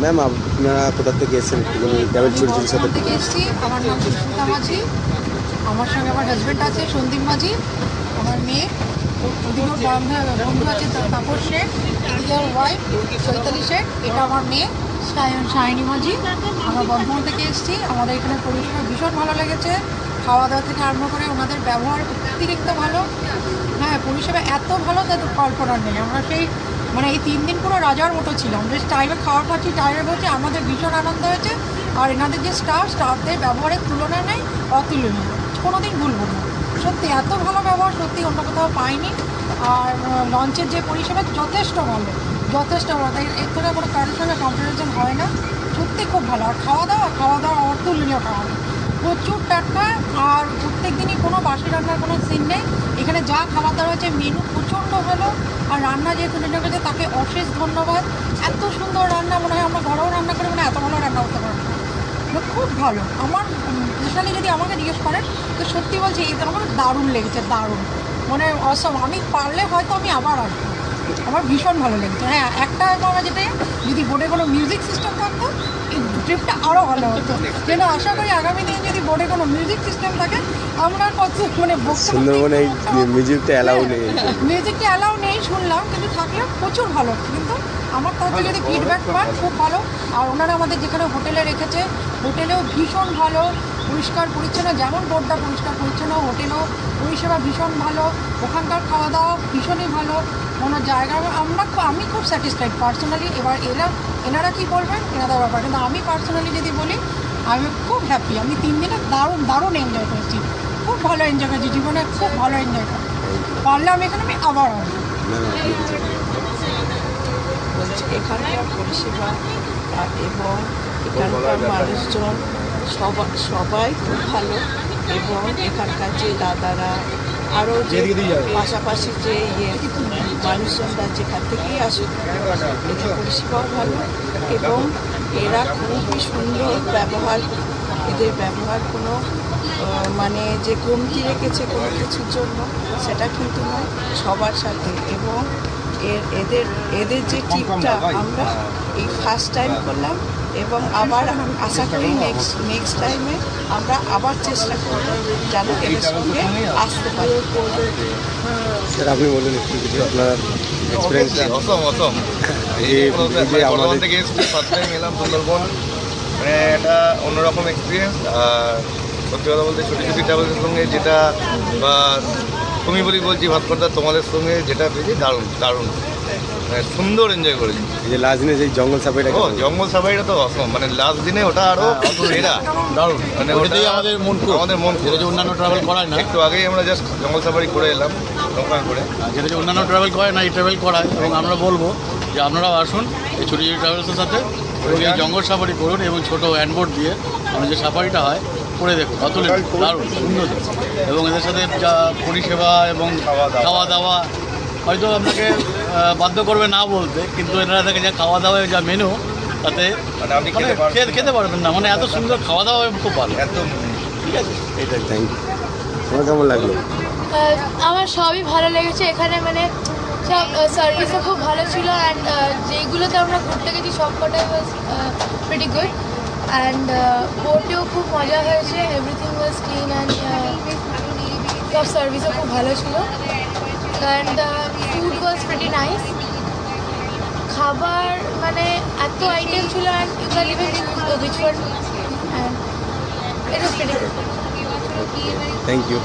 Ma'am আপনারা কোথা থেকে এসেছেন ট্রাভেল চুরির সাথে? থেকে এসেছি। আমার নাম সুস্মিতা মাঝি, আমার সঙ্গে আমার হাজব্যান্ড আছে সন্দীপ মাঝি, আমার মেয়ে ওদিকেও বন্ধু আছে তাপস শেখ, এদিকে ওয়াইফ চৈতালি শেখ, এটা আমার মেয়ে সায়নী মাঝি। আমরা বর্ধমান থেকে এসেছি। আমাদের এখানে পরিষেবা ভীষণ ভালো লেগেছে, খাওয়া দাওয়া থেকে আরম্ভ করে ওনাদের ব্যবহার অতিরিক্ত ভালো। হ্যাঁ, পরিষেবা এত ভালো তাদের কল্পনা নেই। আমরা সেই মানে এই 3 দিন পুরো রাজার মতো ছিলাম, বেশ টাইমে খাওয়ার খাচ্ছি, টাইমে বলছি, আমাদের ভীষণ আনন্দ হয়েছে। আর এনাদের যে স্টাফদের ব্যবহারের তুলনা নেই, অতুলনীয়, কোনো দিন ভুলব না। সত্যি এত ভালো ব্যবহার সত্যি অন্য কোথাও পাইনি। আর লঞ্চের যে পরিষেবা যথেষ্ট ভালো, যথেষ্ট ভালো, তাই এর থেকে কোনো কারোর সঙ্গে কম্পারিজন হয় না। সত্যি খুব ভালো। আর খাওয়া দাওয়া অতুলনীয় খাওয়া, প্রচুর টাটকা। আর প্রত্যেক দিনই কোনো বাসি রান্নার কোনো সিন নেই। এখানে যা খাবার দাওয়া হয়েছে মেনু প্রচণ্ড ভালো। আর রান্না যে খুঁজে করেছে তাকে অশেষ ধন্যবাদ। এত সুন্দর রান্না, মনে হয় আমরা ঘরেও রান্না করে মানে এত ভালো রান্না করতে পারবো না। খুব ভালো। আমার স্পেশালি যদি আমাকে জিজ্ঞেস করেন তো সত্যি বলছি এই আমার দারুণ লেগেছে, দারুণ, মানে অসম। আমি পারলে হয়তো আমি আবার আসবো, আমার ভীষণ ভালো লেগেছে। হ্যাঁ, একটা আমার যেটা যদি বোর্ডে কোনো মিউজিক সিস্টেম থাকতো এই ট্রিপটা আরও ভালো হতো। যেন আশা করি আগামী দিন যদি বোর্ডে কোনো মিউজিক সিস্টেম থাকে আমরা কত মানে সুন্দরবনে এই মিউজিকটা অ্যালাউ নেই, মিউজিকটা অ্যালাউ নেই শুনলাম, কিন্তু থাকলেও প্রচুর ভালো। কিন্তু আমার তার থেকে যদি ফিডব্যাক পান খুব ভালো। আর ওনারা আমাদের যেখানে হোটেলে রেখেছে হোটেলেও ভীষণ ভালো, পরিষ্কার পরিচ্ছন্ন, যেমন বোর্ডটা পরিষ্কার পরিচ্ছন্ন হোটেলও পরিষেবা ভীষণ ভালো। ওখানকার খাওয়া দাওয়া ভীষণই ভালো। কোনো জায়গা আমি খুব স্যাটিসফাইড পার্সোনালি। এবার এনারা কী বলবেন এনাদের ব্যাপার, কিন্তু আমি পার্সোনালি যদি বলি আমি খুব হ্যাপি। আমি 3 দিনে দারুণ এনজয় করেছি, খুব ভালো এনজয় করেছি, জীবনে খুব ভালো এনজয় করেছি। পারলে আমি এখানে আবার আসবো। এখানকার পরিষেবা এবং এখানকার মানুষজন সবাই খুব ভালো। এবং এখানকার যে দাদারা আরও যে পাশাপাশি যে মানুষজনরা যেখান থেকেই আসে এদের পরিষেবাও ভালো। এবং এরা খুবই সুন্দর ব্যবহার, এদের ব্যবহার কোনো মানে যে কমতি রেখেছে কোনো কিছুর জন্য সেটা কিন্তু নয়, সবার সাথে। এবং এদের যে ট্রিপটা আমরা এই ফার্স্ট টাইম করলাম এবং আবার আশা করি নেক্সট টাইমে আমরা আবার চেষ্টা করব যেন এদের সঙ্গে আসতে পারি। স্যার আপনি বলুন একটু কিছু আপনার এক্সপিরিয়েন্সটা। বর্ধমান থেকে এসেছি, ফার্স্ট টাইম এলাম সুন্দরবন, মানে এটা অন্যরকম এক্সপিরিয়েন্স। আর সত্যি কথা বলতে ছোটো ছোটো ট্রাভেলসের সঙ্গে যেটা বা তুমি বলছি ভাস্করদা তোমাদের সঙ্গে যেটা পেয়েছি দারুণ সুন্দর এনজয় করেছি। এই যে লাস্ট দিনে সেই জঙ্গল সাফারিটা, জঙ্গল সাফারিটা তো অসম, মানে লাস্ট দিনে ওটা আরও সেরা দারুণ, মানে ওটাই আমাদের মন যেটা যে অন্যান্য ট্রাভেল করায় না। একটু আগেই আমরা জাস্ট জঙ্গল সাফারি করে এলাম নৌকা করে, যেটা যে অন্যান্য ট্রাভেল করে না এই ট্রাভেল করায়। এবং আমরা বলবো যে আপনারাও আসুন এই ছোটো ছোটো ট্রাভেলসের সাথে এবং এই জঙ্গল সাফারি করুন এবং ছোটো হ্যান্ডবোট দিয়ে মানে যে সাফারিটা হয় করে দেখুন, অতুল দারুণ সুন্দর। এবং এদের সাথে যা পরিষেবা এবং খাওয়া দাওয়া হয়তো আপনাকে বাধ্য করবে না বলতে, কিন্তু এনারা থেকে যা খাওয়া দাওয়া যা মেনু তাতে আপনি খেতে পারবেন না, মানে এত সুন্দর খাওয়া দাওয়া খুব ভালো একদম। ঠিক আছে, এইটাই। Thank you. তোমার কেমন লাগলো? আমার সবই ভালো লেগেছে এখানে, মানে সব সার্ভিসও খুব ভালো ছিল। অ্যান্ড যেইগুলোতে আমরা ঘুরতে গেছি সব কটাই ওয়াজ প্রিটি গুড। অ্যান্ড বোটেও খুব মজা হয়েছে, এভরিথিং ওয়াজ ক্লিন অ্যান্ড সব সার্ভিসও খুব ভালো ছিল। And food was pretty nice. খাবার মানে এত আইটেম ছিল and you can even choose which one, and it was pretty good. Thank you.